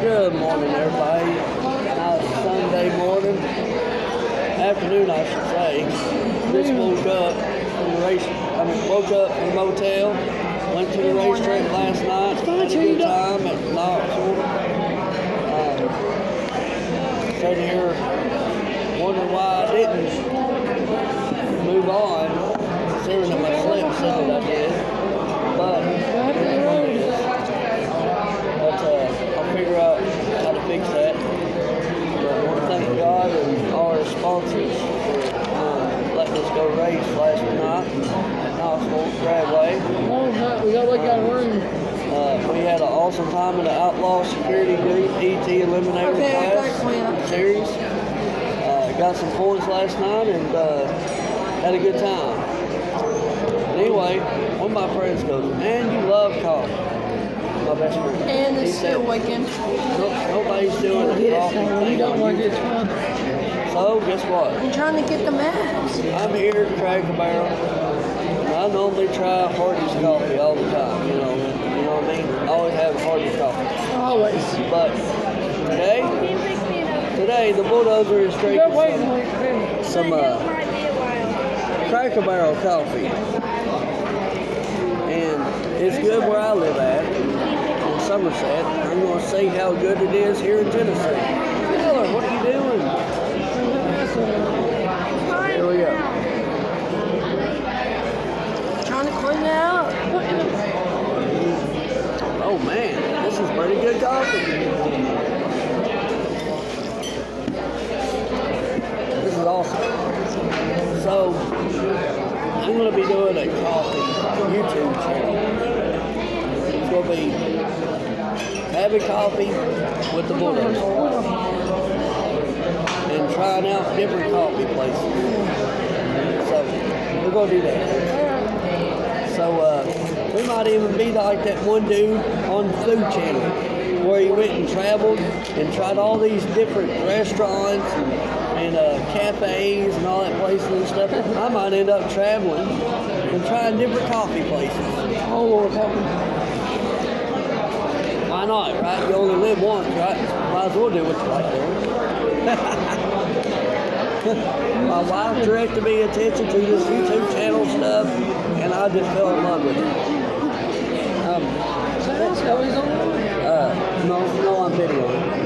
Good morning, everybody. Now it's Sunday morning, afternoon, I should say. Just woke up from the woke up from the motel, went to the racetrack last night, had a good time at Knoxville. Sitting here wondering why I didn't move on, considering that my slip said that I did. But I'll figure out how to fix that. But I want to thank God and all our sponsors for letting us go race last night at Knoxville Bradway. We got like a room. We had an awesome time in the Outlaw Security Group ET Eliminator class series. Got some points last night and had a good time. Anyway, one of my friends goes, "Man, you love coffee." My best friend. And it's still waking. Nobody's doing the coffee thing. You don't want to get fun. So, guess what? I'm trying to get the mask. I'm here at Cracker Barrel. I normally try Hardy's coffee all the time, you know what I mean? I always have Hardy's coffee. Always. But today the Bulldozer is drinking some Cracker Barrel coffee. And it's good where I live at, in Somerset. I'm going to see how good it is here in Tennessee. Taylor, what are you doing? Here we go. Trying to clean it out. Oh man, this is pretty good coffee. This is awesome. So, I'm going to be doing a coffee YouTube channel. It's going to be having coffee with the Bulldozer and trying out different coffee places. So, we're going to do that. So, we might even be like that one dude on the Food Channel where he went and traveled and tried all these different restaurants and cafes and all that places and stuff. I might end up traveling and trying different coffee places. Oh, Lord, help me. Why not, right? You only live once, right? Might as well do what you like doing. My wife directed me attention to this YouTube channel stuff, and I just fell in love with it. No, I'm videoing.